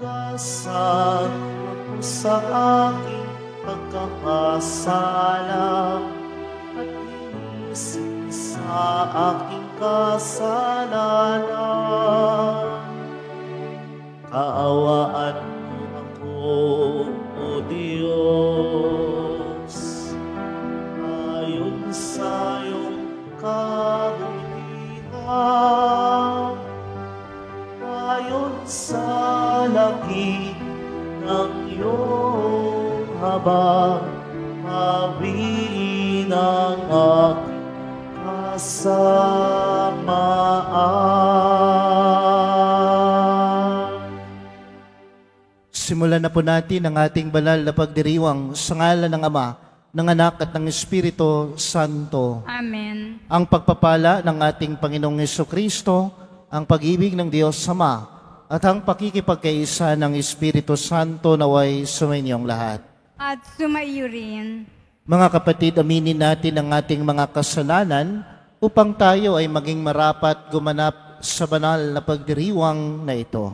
Hugasan ako sa aking pagkakasala at linisin sa aking kasalanan. Kaawaan mo ako, O Diyos, ayon sa iyong kabutihan, ayon sa laki ng iyong habag, pabili ng aking kasamaan. Simulan na po natin ang ating banal na pagdiriwang sa ngalan ng Ama, ng Anak at ng Espiritu Santo. Amen. Ang pagpapala ng ating Panginoong Hesukristo, ang pag-ibig ng Diyos Ama, at ang pakikipagkaisa ng Espiritu Santo naway sumainyong lahat. At sumaiyo rin. Mga kapatid, aminin natin ang ating mga kasalanan upang tayo ay maging marapat gumanap sa banal na pagdiriwang na ito.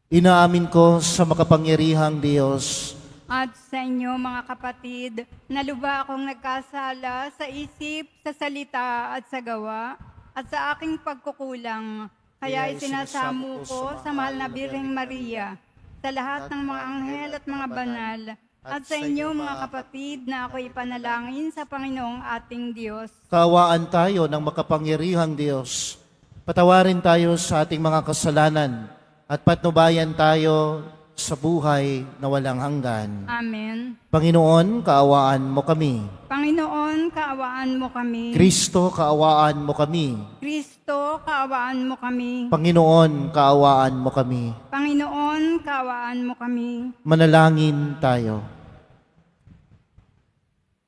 Inaamin ko sa makapangyarihang Diyos At sa inyo mga kapatid, naluba akong nagkasala sa isip, sa salita at sa gawa, at sa aking pagkukulang. Kaya isinasamo ko sa mahal na Birheng Maria, sa lahat ng mga anghel at mga banal, at sa inyo mga kapatid na ako'y panalangin sa Panginoong ating Diyos. Kaawaan tayo ng makapangyarihang Diyos. Patawarin tayo sa ating mga kasalanan at patnubayan tayo sa buhay na walang hanggan. Amen. Panginoon, kaawaan mo kami. Panginoon, kaawaan mo kami. Kristo, kaawaan mo kami. Kristo, kaawaan mo kami. Panginoon, kaawaan mo kami. Panginoon, kaawaan mo kami. Manalangin tayo.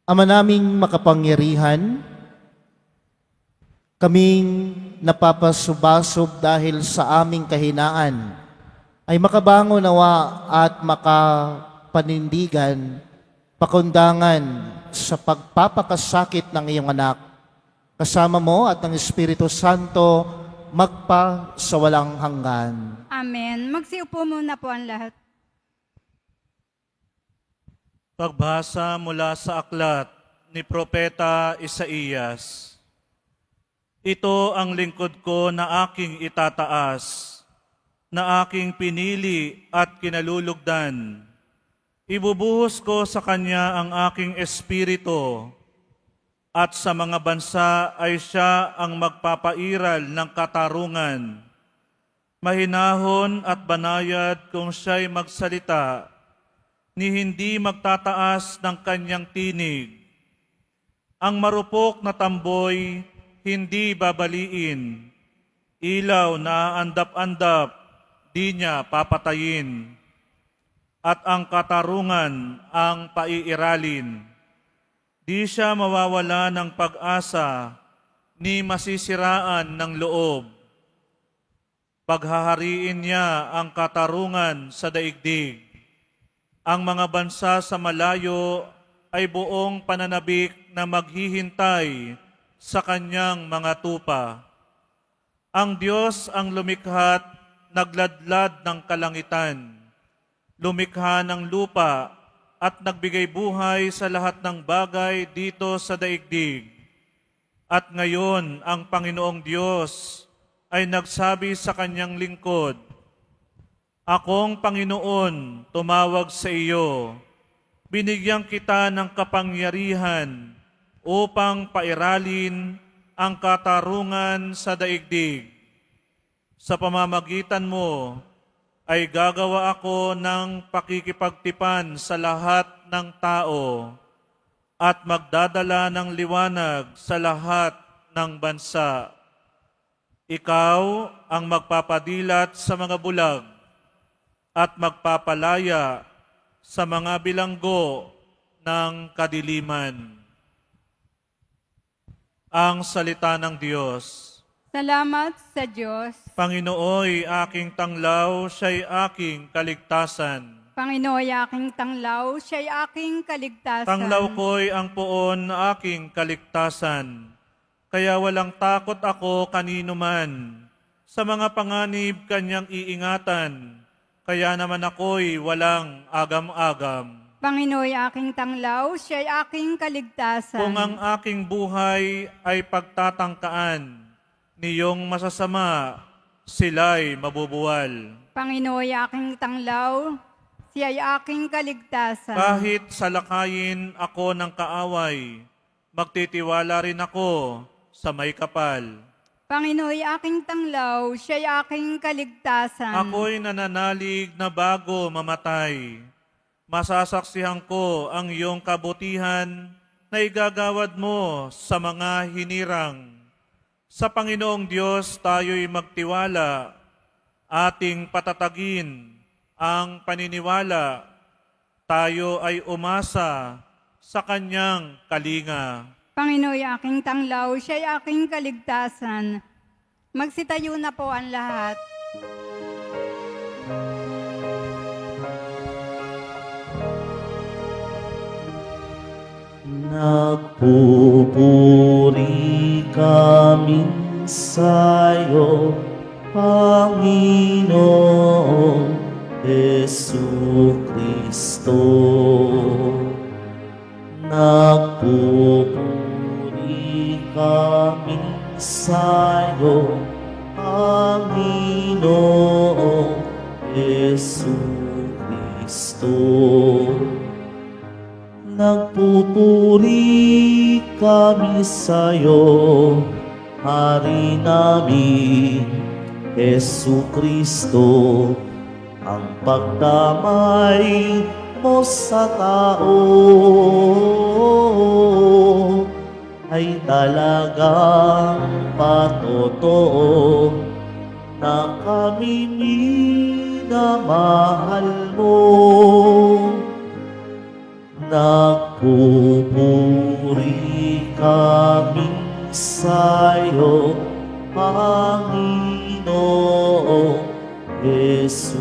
Ama naming makapangyarihan, kaming napapasubasob dahil sa aming kahinaan, ay makabango nawa at makapanindigan, pakundangan sa pagpapakasakit ng iyong anak. Kasama mo at ng Espiritu Santo, magpa sa walang hanggan. Amen. Magsiupo muna po ang lahat. Pagbasa mula sa aklat ni Propeta Isaías. Ito ang lingkod ko na aking itataas, na aking pinili at kinalulugdan. Ibubuhos ko sa kanya ang aking espiritu, at sa mga bansa ay siya ang magpapairal ng katarungan. Mahinahon at banayad kung siya'y magsalita, ni hindi magtataas ng kanyang tinig. Ang marupok na tamboy hindi babaliin, ilaw na andap-andap, di niya papatayin, at ang katarungan ang paiiralin. Di siya mawawala ng pag-asa, ni masisiraan ng loob. Paghahariin niya ang katarungan sa daigdig. Ang mga bansa sa malayo ay buong pananabik na maghihintay sa kanyang mga tupa. Ang Diyos ang lumikha't nagladlad ng kalangitan, lumikha ng lupa at nagbigay buhay sa lahat ng bagay dito sa daigdig. At ngayon ang Panginoong Diyos ay nagsabi sa kanyang lingkod, Akong Panginoon, tumawag sa iyo, binigyan kita ng kapangyarihan upang pairalin ang katarungan sa daigdig. Sa pamamagitan mo ay gagawa ako ng pakikipagtipan sa lahat ng tao at magdadala ng liwanag sa lahat ng bansa. Ikaw ang magpapadilat sa mga bulag at magpapalaya sa mga bilanggo ng kadiliman. Ang salita ng Diyos. Salamat sa Diyos. Panginooy aking tanglaw, siya'y aking kaligtasan. Panginooy aking tanglaw, siya'y aking kaligtasan. Tanglaw ko'y ang poon na aking kaligtasan. Kaya walang takot ako kanino man. Sa mga panganib kanyang iingatan, kaya naman ako'y walang agam-agam. Panginoy aking tanglaw, siya'y aking kaligtasan. Kung ang aking buhay ay pagtatangkaan, niyong masasama, sila'y mabubuwal. Panginoy aking tanglaw, siya'y aking kaligtasan. Kahit salakayin ako ng kaaway, magtitiwala rin ako sa may kapal. Panginoy aking tanglaw, siya'y aking kaligtasan. Ako'y nananalig na bago mamatay. Masasaksihan ko ang iyong kabutihan na igagawad mo sa mga hinirang. Sa Panginoong Diyos tayo'y magtiwala, ating patatagin ang paniniwala. Tayo ay umasa sa Kanyang kalinga. Panginoy aking tanglaw, siya'y aking kaligtasan. Magsitayo na po ang lahat. Nagpupuri kami sa'yo, Panginoong Jesucristo. Nagpupuri kami sa'yo, Panginoong Jesucristo. Nagpupuri kami sa'yo, Hari namin, Jesucristo, ang pagdamay mo sa tao ay talagang patotoo na kami minamahal mo. Nagpupuri kami sa'yo, Panginoong Jesucristo.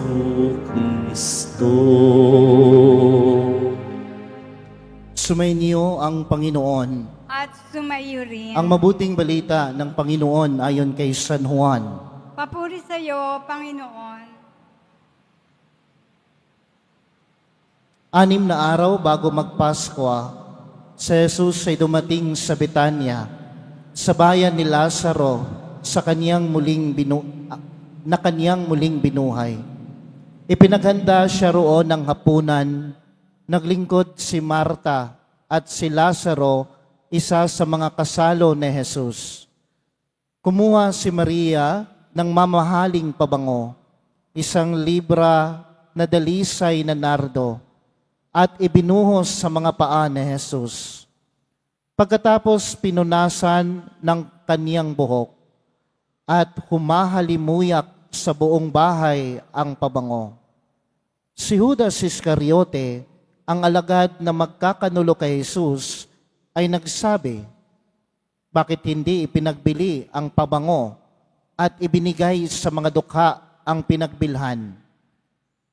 Sumainyo ang Panginoon. At sumayo rin. Ang mabuting balita ng Panginoon ayon kay San Juan. Papuri sa iyo, Panginoon. 6 na araw bago magpaskwa, si Jesus ay dumating sa Betanya, sa bayan ni Lazaro, na kanyang muling binuhay. Ipinaghanda siya roon ng hapunan. Naglingkod si Marta at si Lazaro, isa sa mga kasalo ni Jesus. Kumuha si Maria ng mamahaling pabango, isang libra na dalisay na nardo, at ibinuhos sa mga paa ni Jesus. Pagkatapos pinunasan ng kaniyang buhok at humahalimuyak sa buong bahay ang pabango. Si Judas Iscariote, ang alagad na magkakanulo kay Jesus, ay nagsabi, bakit hindi ipinagbili ang pabango at ibinigay sa mga dukha ang pinagbilhan?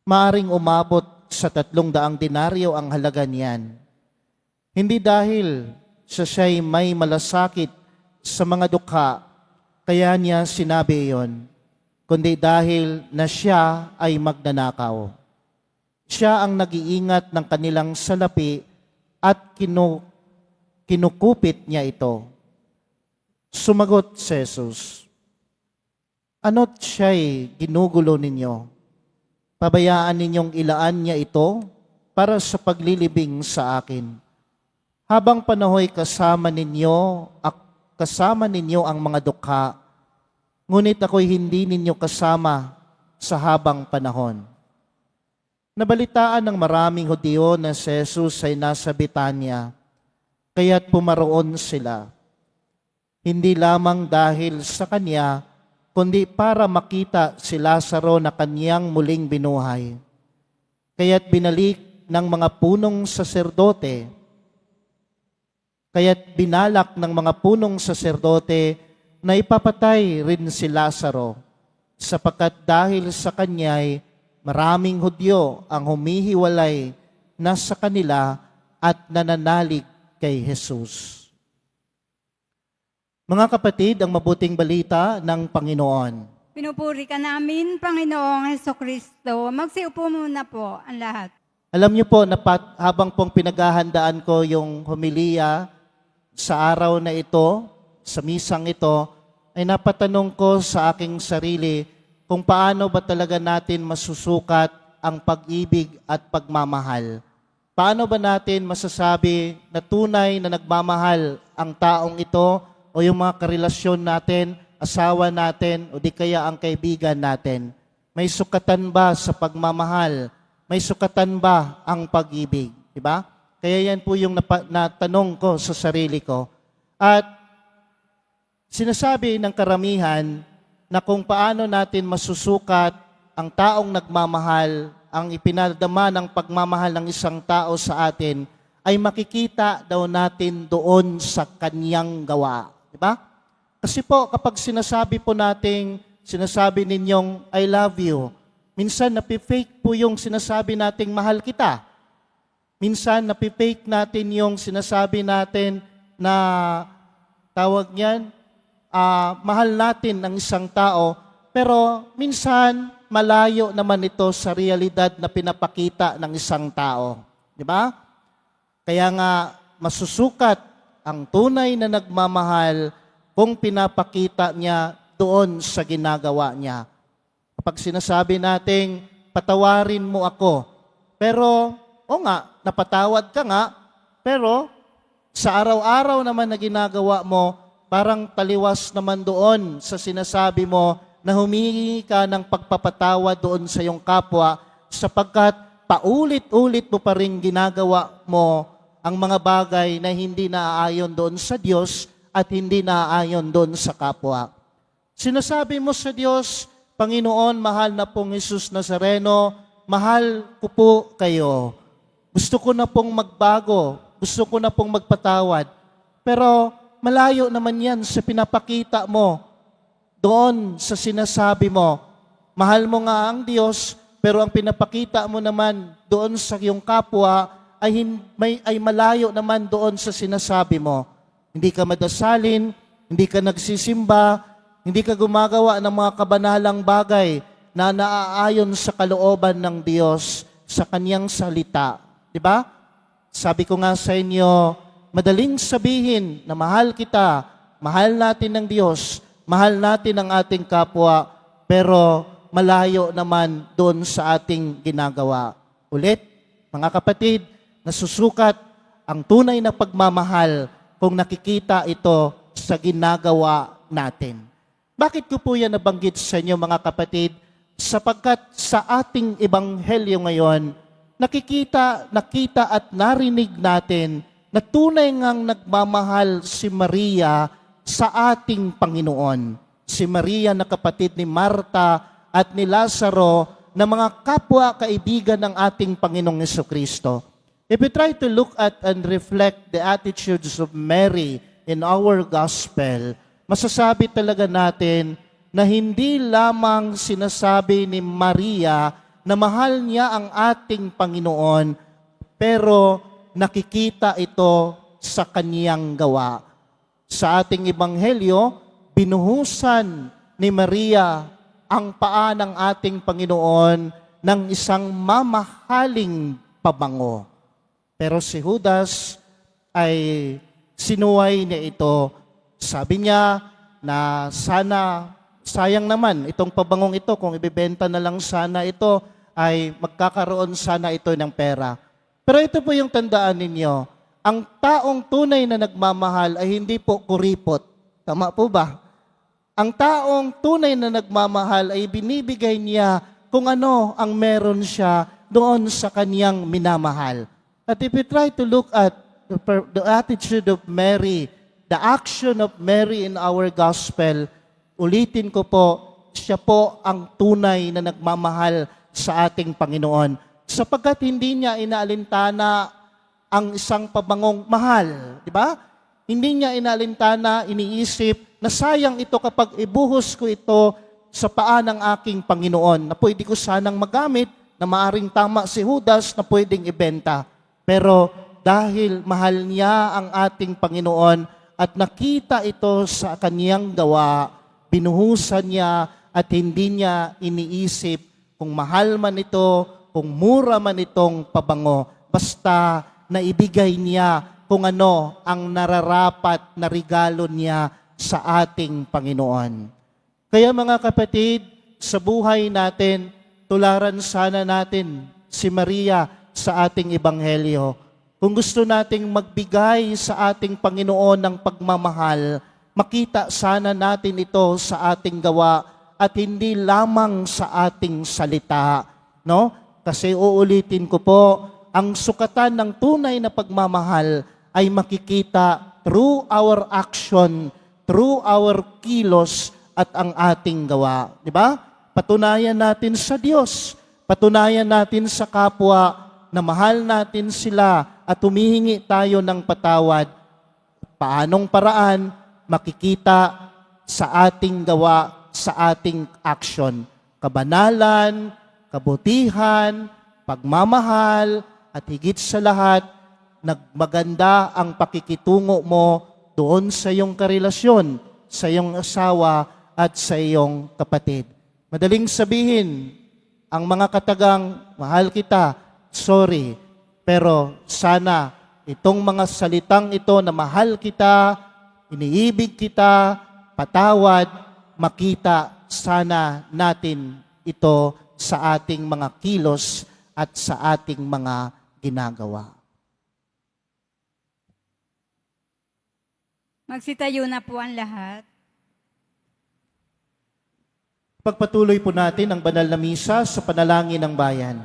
Maaring umabot sa 300 denaryo ang halaga niyan. Hindi dahil siya'y may malasakit sa mga dukha, kaya niya sinabi iyon, kundi dahil na siya ay magnanakaw. Siya ang nag-iingat ng kanilang salapi at kinukupit niya ito. Sumagot si Jesus, ano't siya'y ginugulo ninyo? Pabayaan ninyong ilaan niya ito para sa paglilibing sa akin. Habang panahoy kasama ninyo ang mga dukha, ngunit ako'y hindi ninyo kasama sa habang panahon. Nabalitaan ng maraming Hudyo na si Jesus ay nasa Betanya, kaya't pumaroon sila. Hindi lamang dahil sa kanya, kundi para makita si Lazaro na kaniyang muling binuhay. Kaya't binalik ng mga punong saserdote, na ipapatay rin si Lazaro, sapagkat dahil sa kanya'y maraming Hudyo ang humihiwalay na sa kanila at nananalig kay Jesus. Mga kapatid, ang mabuting balita ng Panginoon. Pinupuri ka namin, Panginoong Hesukristo. Magsiupo muna po ang lahat. Alam niyo po, habang pong pinaghahandaan ko yung homilia sa araw na ito, sa misang ito, ay napatanong ko sa aking sarili kung paano ba talaga natin masusukat ang pag-ibig at pagmamahal. Paano ba natin masasabi na tunay na nagmamahal ang taong ito o yung mga karelasyon natin, asawa natin o di kaya ang kaibigan natin? May sukatan ba sa pagmamahal? May sukatan ba ang pag-ibig? Diba? Kaya yan po yung natanong ko sa sarili ko. At sinasabi ng karamihan na kung paano natin masusukat ang taong nagmamahal, ang ipinadama ng pagmamahal ng isang tao sa atin, ay makikita daw natin doon sa kanyang gawa. Diba? Kasi po, kapag sinasabi po nating, sinasabi ninyong, I love you, minsan napifake po yung sinasabi nating mahal kita. Minsan napifake natin yung sinasabi natin na tawag niyan, mahal natin ang isang tao, pero minsan malayo naman ito sa realidad na pinapakita ng isang tao. Di ba? Kaya nga masusukat ang tunay na nagmamahal kung pinapakita niya doon sa ginagawa niya. Kapag sinasabi nating, patawarin mo ako, pero, o nga, napatawad ka nga, pero sa araw-araw naman na ginagawa mo, parang taliwas naman doon sa sinasabi mo na humingi ka ng pagpapatawa doon sa iyong kapwa sapagkat paulit-ulit mo pa rin ginagawa mo ang mga bagay na hindi naaayon doon sa Diyos at hindi naaayon doon sa kapwa. Sinasabi mo sa Diyos, Panginoon, mahal na pong Jesus Nazareno, mahal ko po kayo. Gusto ko na pong magbago, gusto ko na pong magpatawad. Pero malayo naman yan sa pinapakita mo doon sa sinasabi mo. Mahal mo nga ang Diyos, pero ang pinapakita mo naman doon sa iyong kapwa ay malayo naman doon sa sinasabi mo. Hindi ka madasalin, hindi ka nagsisimba, hindi ka gumagawa ng mga kabanalang bagay na naaayon sa kalooban ng Diyos sa Kanyang salita. Diba? Sabi ko nga sa inyo, madaling sabihin na mahal kita, mahal natin ng Diyos, mahal natin ang ating kapwa, pero malayo naman doon sa ating ginagawa. Ulit, mga kapatid, nasusukat ang tunay na pagmamahal kung nakikita ito sa ginagawa natin. Bakit ko po yan nabanggit sa inyo, mga kapatid? Sapagkat sa ating ebanghelyo ngayon, nakita at narinig natin na tunay ngang nagmamahal si Maria sa ating Panginoon. Si Maria na kapatid ni Marta at ni Lazaro na mga kapwa-kaibigan ng ating Panginoong Hesukristo. If we try to look at and reflect the attitudes of Mary in our gospel, masasabi talaga natin na hindi lamang sinasabi ni Maria na mahal niya ang ating Panginoon, pero nakikita ito sa kaniyang gawa. Sa ating ebanghelyo, binuhusan ni Maria ang paa ng ating Panginoon ng isang mamahaling pabango. Pero si Judas ay sinuway niya ito. Sabi niya na sayang naman itong pabangong ito, kung ibibenta na lang sana ito, ay magkakaroon sana ito ng pera. Pero ito po yung tandaan ninyo, ang taong tunay na nagmamahal ay hindi po kuripot. Tama po ba? Ang taong tunay na nagmamahal ay binibigay niya kung ano ang meron siya doon sa kaniyang minamahal. At if we try to look at the attitude of Mary, the action of Mary in our gospel, ulitin ko po, siya po ang tunay na nagmamahal sa ating Panginoon. Sapagkat hindi niya inaalintana ang isang pabangong mahal. Di ba? Hindi niya inaalintana, iniisip na sayang ito kapag ibuhos ko ito sa paa ng aking Panginoon na pwede ko sanang magamit na maaring tama si Judas na pwedeng ibenta. Pero dahil mahal niya ang ating Panginoon at nakita ito sa kaniyang gawa, binuhusan niya at hindi niya iniisip kung mahal man ito, kung mura man itong pabango. Basta naibigay niya kung ano ang nararapat na regalo niya sa ating Panginoon. Kaya mga kapatid, sa buhay natin, tularan sana natin si Maria sa ating ebanghelyo. Kung gusto nating magbigay sa ating Panginoon ng pagmamahal, makita sana natin ito sa ating gawa at hindi lamang sa ating salita, no? Kasi uulitin ko po, ang sukatan ng tunay na pagmamahal ay makikita through our action, through our kilos at ang ating gawa. Di ba? Patunayan natin sa Diyos, patunayan natin sa kapwa na mahal natin sila at humihingi tayo ng patawad. Paanong paraan? Makikita sa ating gawa, sa ating action. Kabanalan, kabutihan, pagmamahal, at higit sa lahat, nagmaganda ang pakikitungo mo doon sa iyong karelasyon, sa iyong asawa at sa iyong kapatid. Madaling sabihin, ang mga katagang, mahal kita, sorry, pero sana itong mga salitang ito na mahal kita, iniibig kita, patawad, makita sana natin ito sa ating mga kilos at sa ating mga ginagawa. Magsitayo na po ang lahat. Pagpatuloy po natin ang banal na misa sa panalangin ng bayan.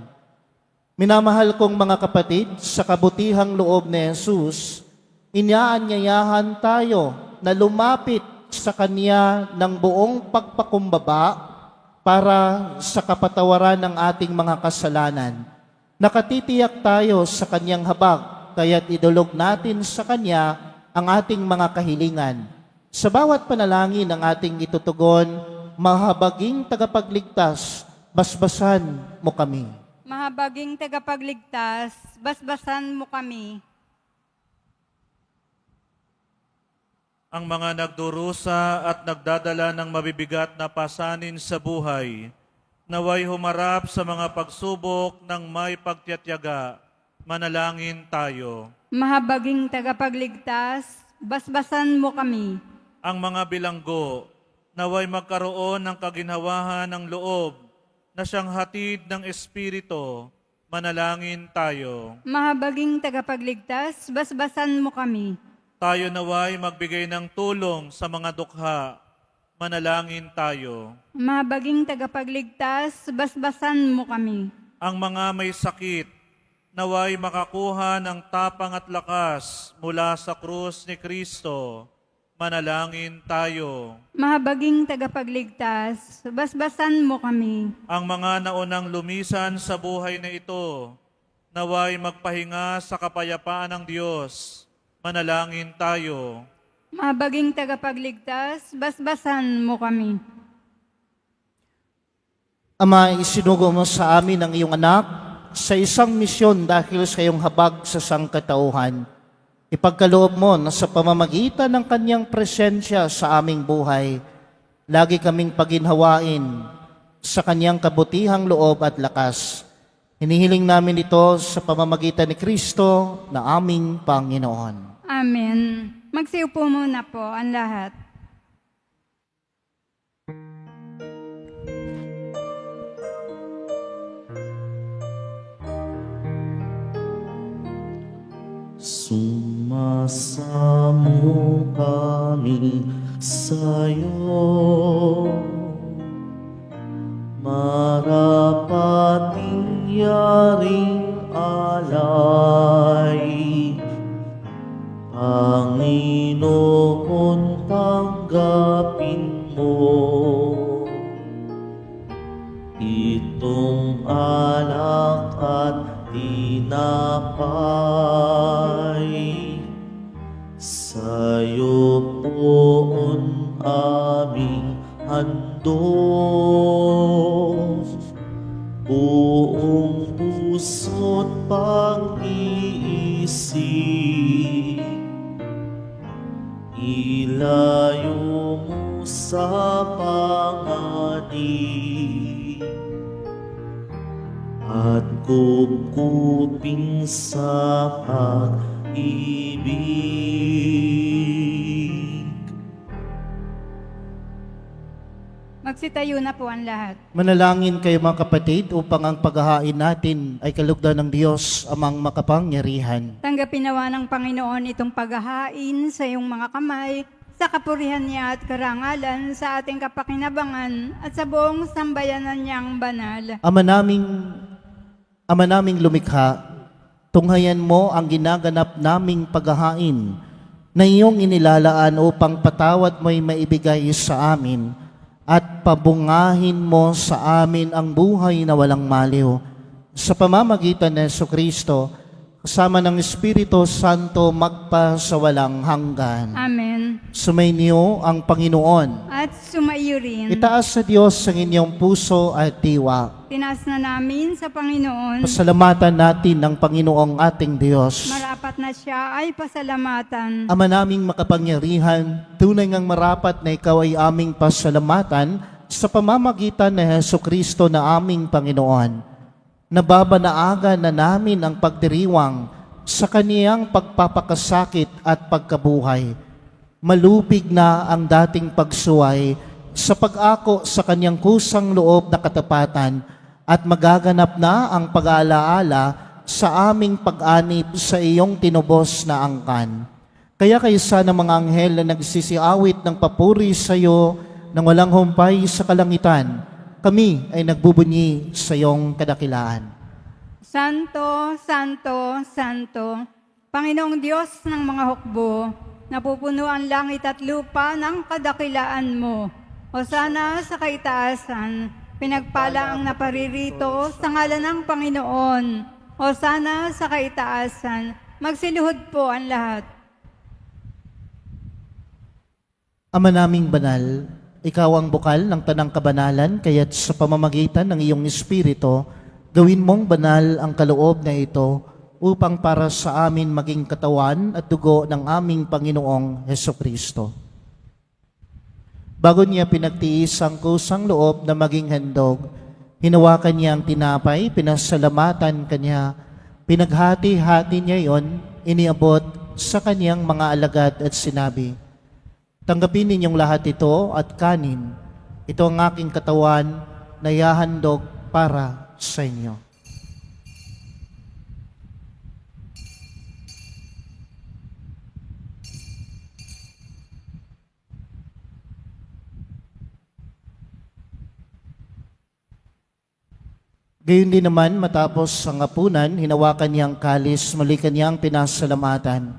Minamahal kong mga kapatid, sa kabutihang loob ni Jesus, inaanyayahan tayo na lumapit sa Kanya ng buong pagpakumbaba para sa kapatawaran ng ating mga kasalanan. Nakatitiyak tayo sa Kanyang habag, kaya't idulog natin sa Kanya ang ating mga kahilingan. Sa bawat panalangin ng ating itutugon, mahabaging tagapagligtas, basbasan mo kami. Mahabaging tagapagligtas, basbasan mo kami. Ang mga nagdurusa at nagdadala ng mabibigat na pasanin sa buhay, naway humarap sa mga pagsubok ng may pagtiyatyaga, manalangin tayo. Mahabaging tagapagligtas, basbasan mo kami. Ang mga bilanggo, naway magkaroon ng kaginhawahan ng loob na siyang hatid ng Espiritu, manalangin tayo. Mahabaging tagapagligtas, basbasan mo kami. Tayo naway magbigay ng tulong sa mga dukha, manalangin tayo. Mahabaging tagapagligtas, basbasan mo kami. Ang mga may sakit, naway makakuha ng tapang at lakas mula sa krus ni Kristo, manalangin tayo. Mahabaging tagapagligtas, basbasan mo kami. Ang mga naunang lumisan sa buhay na ito, naway magpahinga sa kapayapaan ng Diyos, manalangin tayo. Mahabaging tagapagligtas, basbasan mo kami. Ama, isinugo mo sa amin ang iyong anak sa isang misyon dahil sa iyong habag sa sangkatauhan. Ipagkaloob mo na sa pamamagitan ng kanyang presensya sa aming buhay, lagi kaming paginhawain sa kanyang kabutihang loob at lakas. Hinihiling namin ito sa pamamagitan ni Kristo na aming Panginoon. Amen. Magsiupo muna po ang lahat. Sumasamo kami sa'yo, marapating yaring alay. Panginoon, tanggapin mo itong alak at tinapay. Sa'yo poon aming handog, buong puso't pag-iisip. Ilayo mo sa panganib at kupkuping sa pag-ibig. Magsitayo na po ang lahat. Manalangin kayo mga kapatid upang ang paghahain natin ay kalugdan ng Diyos amang makapangyarihan. Tanggapin nawa ng Panginoon itong paghahain sa iyong mga kamay, sa kapurihan niya at karangalan, sa ating kapakinabangan at sa buong sambayanan niyang banal. Ama naming lumikha, tunghayan mo ang ginaganap naming paghahain na iyong inilalaan upang patawad mo'y maibigay sa amin at pabungahin mo sa amin ang buhay na walang maliw. Sa pamamagitan ng Jesucristo, kasama ng Espiritu Santo magpa sa walang hanggan. Amen. Sumainyo ang Panginoon. At sumaiyo rin. Itaas sa Diyos ang inyong puso at diwa. Tinaas na namin sa Panginoon. Pasalamatan natin ang Panginoong ating Diyos. Marapat na siya ay pasalamatan. Ama naming makapangyarihan, tunay ngang marapat na ikaw ay aming pasalamatan sa pamamagitan ng Jesucristo na aming Panginoon. Nababanaagan na namin ang pagdiriwang sa kaniyang pagpapakasakit at pagkabuhay. Malupig na ang dating pagsuway sa pag-ako sa kaniyang kusang loob na katapatan at magaganap na ang pag-aalaala sa aming pag-anib sa iyong tinubos na angkan. Kaya kaysa ng mga anghel na nagsisiawit ng papuri sa iyo nang walang humpay sa kalangitan, kami ay nagbubunyi sa iyong kadakilaan. Santo, Santo, Santo, Panginoong Diyos ng mga hukbo, napupuno ang langit at lupa ng kadakilaan mo. Hosana sa kaitaasan, pinagpala ang naparirito sa ngalan ng Panginoon. Hosana sa kaitaasan, magsiluhod po ang lahat. Ama naming banal, ikaw ang bukal ng tanang kabanalan, kaya't sa pamamagitan ng iyong Espiritu, gawin mong banal ang kaloob na ito upang para sa amin maging katawan at dugo ng aming Panginoong Hesukristo. Bago niya pinagtiis ang kusang loob na maging handog, hinawakan niya ang tinapay, pinasalamatan kanya, pinaghati-hati niya yon, iniabot sa kanyang mga alagad at sinabi, "Tanggapin ninyong lahat ito at kanin. Ito ang aking katawan na ihahandog para sa inyo." Gayon din naman, matapos ang hapunan, hinawakan niya ang kalis, muli kanyang pinasalamatan.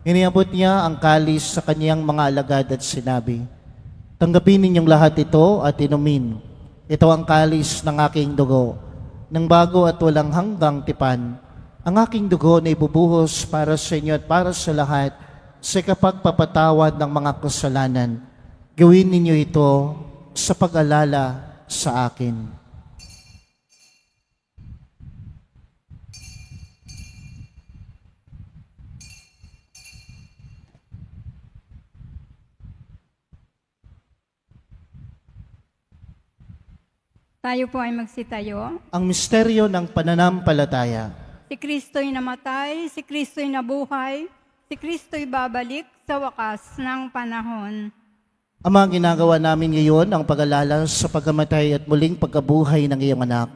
Iniabot niya ang kalis sa kanyang mga alagad at sinabi, "Tanggapin ninyong lahat ito at inumin. Ito ang kalis ng aking dugo, ng bago at walang hanggang tipan. Ang aking dugo na ibubuhos para sa inyo at para sa lahat sa kapagpapatawad ng mga kasalanan. Gawin ninyo ito sa pag-alala sa akin." Tayo po ay magsitayo. Ang misteryo ng pananampalataya. Si Kristo'y namatay, si Kristo'y nabuhay, si Kristo'y babalik sa wakas ng panahon. Ama, ginagawa namin ngayon ang pag-alala sa pagkamatay at muling pagkabuhay ng iyong anak.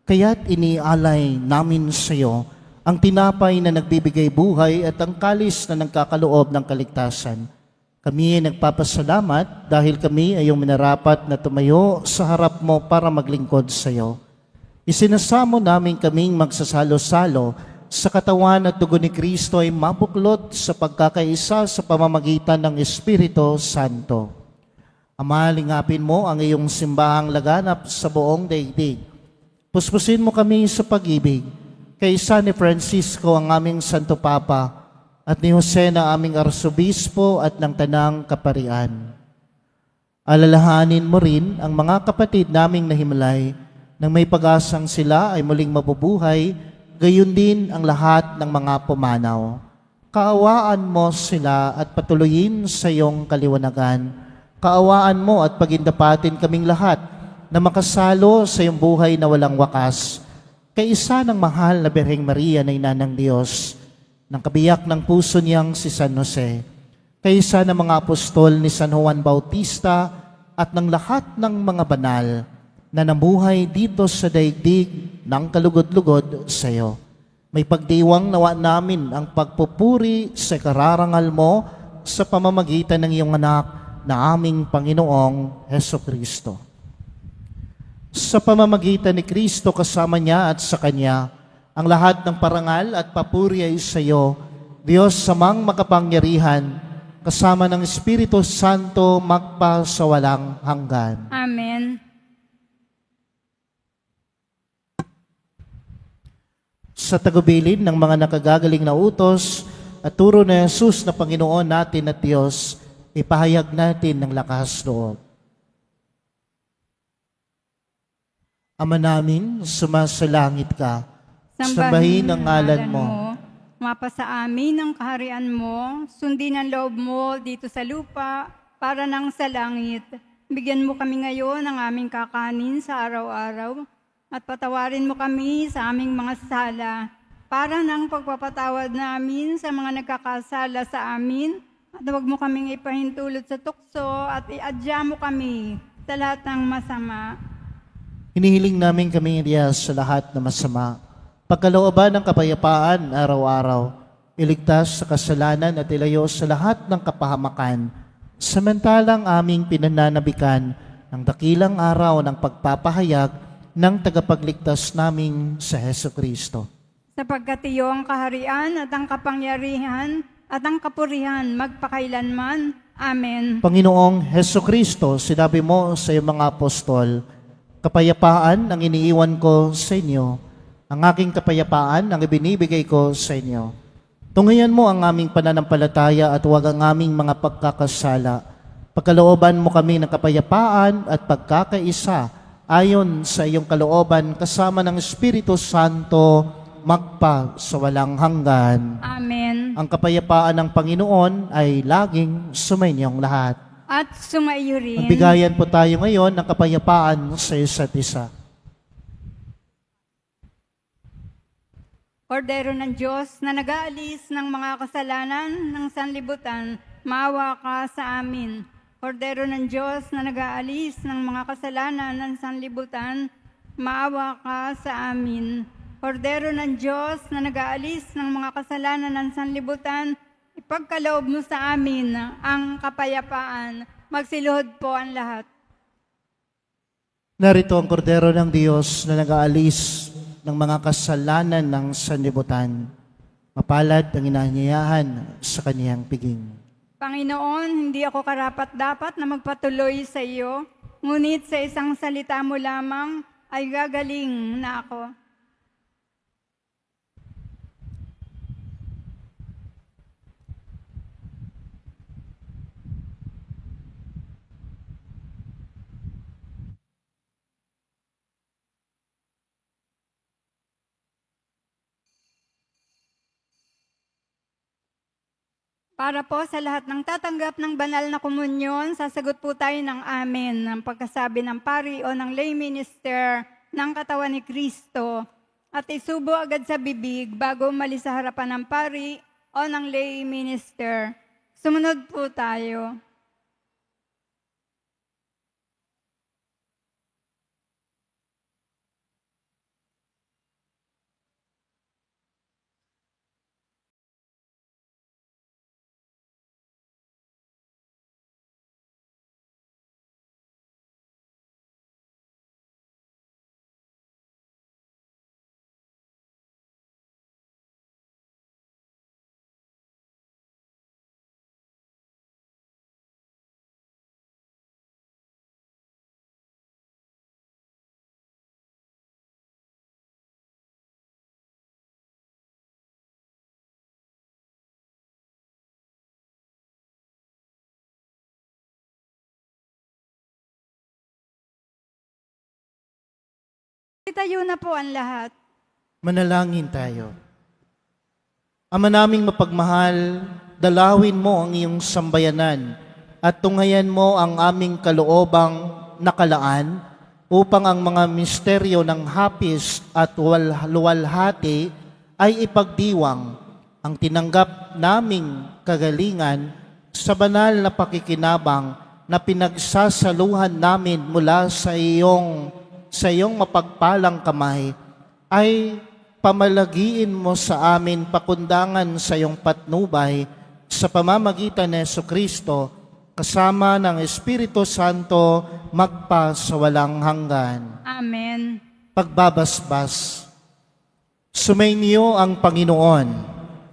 Kaya't inialay namin sa iyo ang tinapay na nagbibigay buhay at ang kalis na nagkakaloob ng kaligtasan. Kami ay nagpapasalamat dahil kami ay iyong minarapat na tumayo sa harap mo para maglingkod sa iyo. Isinasamo namin kaming magsasalo-salo sa katawan at dugo ni Kristo ay mabuklod sa pagkakaisa sa pamamagitan ng Espiritu Santo. Ama, lingapin mo ang iyong simbahang laganap sa buong daigdig. Puspusin mo kami sa pag-ibig, kaysa ni Francisco ang aming Santo Papa, at ni Jose na aming Arsobispo at ng Tanang Kaparian. Alalahanin mo rin ang mga kapatid naming nahimlay nang may pag-asang sila ay muling mabubuhay, gayon din ang lahat ng mga pumanaw. Kaawaan mo sila at patuloyin sa iyong kaliwanagan. Kaawaan mo at pagindapatin kaming lahat na makasalo sa iyong buhay na walang wakas, kay isa ng mahal na Birheng Maria na Ina ng Diyos, ng kabiyak ng puso niyang si San Jose, kay isa ng mga apostol ni San Juan Bautista at ng lahat ng mga banal na namuhay dito sa daigdig ng kalugod-lugod sa iyo. May pagdiwang nawa namin ang pagpupuri sa kararangal mo sa pamamagitan ng iyong anak na aming Panginoong Hesukristo. Sa pamamagitan ni Kristo kasama niya at sa Kanya, ang lahat ng parangal at papuri ay sa iyo, Diyos samang makapangyarihan, kasama ng Espiritu Santo magpa sa walang hanggan. Amen. Sa tagubilin ng mga nakagagaling na utos at turo na Jesus na Panginoon natin at Diyos, ipahayag natin ng lakas loob. Ama namin, sumasalangit ka, sambahin ang ngalan mo. Mapasa amin ang kaharian mo, sundin ang loob mo dito sa lupa para nang sa langit. Bigyan mo kami ngayon ng aming kakanin sa araw-araw at patawarin mo kami sa aming mga sala para nang pagpapatawad namin sa mga nagkakasala sa amin at huwag mo kaming ipahintulot sa tukso at iadya mo kami sa lahat ng masama. Hinihiling namin kami Diyos sa lahat na masama. Pagkalooban ng kapayapaan araw-araw, iligtas sa kasalanan at ilayo sa lahat ng kapahamakan, samantalang aming pinananabikan ng dakilang araw ng pagpapahayag ng tagapagligtas naming sa Hesukristo. Sapagkat iyo ang kaharian at ang kapangyarihan at ang kapurihan magpakailanman. Amen. Panginoong Hesukristo, sinabi mo sa iyong mga apostol, kapayapaan ang iniiwan ko sa inyo, ang aking kapayapaan ang ibinibigay ko sa inyo. Tunghayan mo ang aming pananampalataya at huwag ang aming mga pagkakasala. Pagkalooban mo kami ng kapayapaan at pagkakaisa ayon sa iyong kalooban kasama ng Espiritu Santo magpa sa walang hanggan. Amen. Ang kapayapaan ng Panginoon ay laging sumainyong lahat. At sumaiyo rin. Magbigayan po tayo ngayon ng kapayapaan sa isa't isa. Kordero ng Diyos na nag-aalis ng mga kasalanan ng sanlibutan, maawa ka sa amin. Kordero ng Diyos na nag-aalis ng mga kasalanan ng sanlibutan, maawa ka sa amin. Kordero ng Diyos na nag-aalis ng mga kasalanan ng sanlibutan, ipagkaloob mo sa amin ang kapayapaan. Magsiluhod po ang lahat. Narito ang kordero ng Diyos na nag-aalis ng mga kasalanan ng sanlibutan. Mapalad ang inaanyayahan sa kaniyang piging. Panginoon, hindi ako karapat-dapat na magpatuloy sa iyo, ngunit sa isang salita mo lamang ay gagaling na ako. Para po sa lahat ng tatanggap ng banal na komunyon, sasagot po tayo ng amen ng pagkasabi ng pari o ng lay minister ng katawan ni Kristo at isubo agad sa bibig bago umalis sa harapan ng pari o ng lay minister. Sumunod po tayo. Tayo na po ang lahat. Manalangin tayo. Ama naming mapagmahal, dalawin mo ang iyong sambayanan at tunghayan mo ang aming kaloobang nakalaan upang ang mga misteryo ng hapis at luwalhati ay ipagdiwang ang tinanggap naming kagalingan sa banal na pakikinabang na pinagsasaluhan namin mula sa iyong mapagpalang kamay, ay pamalagiin mo sa amin pakundangan sa iyong patnubay sa pamamagitan ni Jesucristo kasama ng Espiritu Santo magpa sa walang hanggan. Amen. Pagbabasbas. Sumainyo ang Panginoon.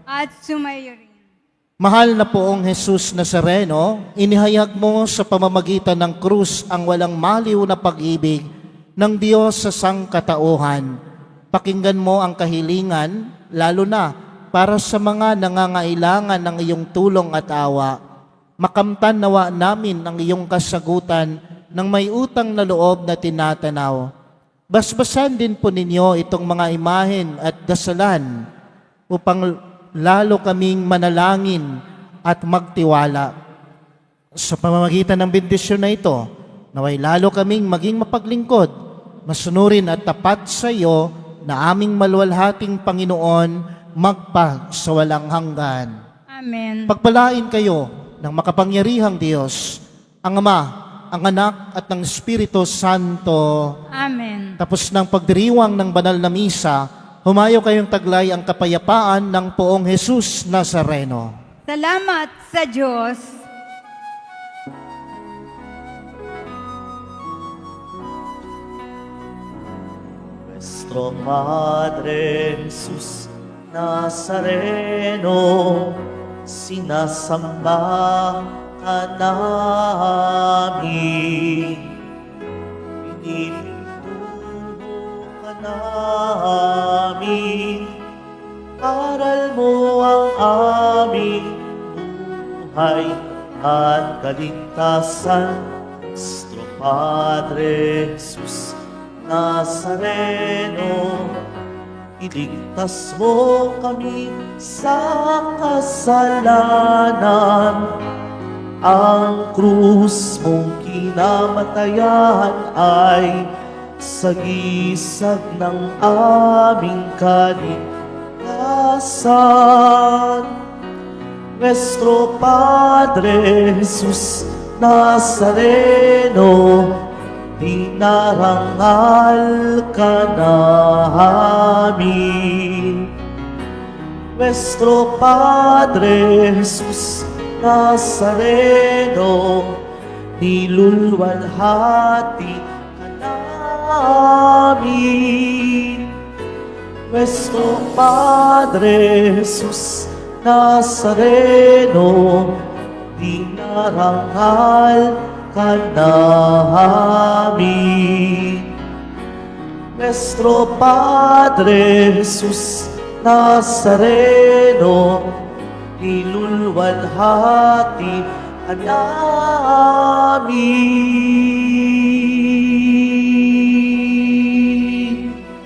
At sumayo rin. Mahal na poong Jesus Nazareno, inihayag mo sa pamamagitan ng krus ang walang maliw na pag-ibig ng Diyos sa sangkatauhan. Pakinggan mo ang kahilingan, lalo na para sa mga nangangailangan ng iyong tulong at awa. Makamtan nawa namin ang iyong kasagutan ng may utang na loob na tinatanaw. Basbasan din po ninyo itong mga imahen at dasalan upang lalo kaming manalangin at magtiwala. Sa pamamagitan ng bendisyon na ito, naway lalo kaming maging mapaglingkod, masunurin at tapat sa iyo na aming maluwalhating Panginoon magpa sa walang hanggan. Amen. Pagpalain kayo ng makapangyarihang Diyos, ang Ama, ang Anak at ng Espiritu Santo. Amen. Tapos ng pagdiriwang ng banal na misa, humayo kayong taglay ang kapayapaan ng poong Jesus Nazareno. Salamat sa Diyos. Nuestro Padre Jesus Nazareno, sinasamba ka namin. Pinipintuho ka namin. Aral mo ang aming buhay at kaligtasan. Nuestro Padre Jesus Nazareno, iligtas mo kami sa kasalanan. Ang krus mong kinamatayan ay sagisag ng aming kaligtasan. Nuestro Padre Jesus Nazareno, dinarangal ka namin. Nuestro Padre Jesus Nazareno, nilulwalhati ka namin. Nuestro Padre Jesus Nazareno, dinarangal ka namin. Nuestro Padre Jesus Nazareno, nilulwalhati ka namin.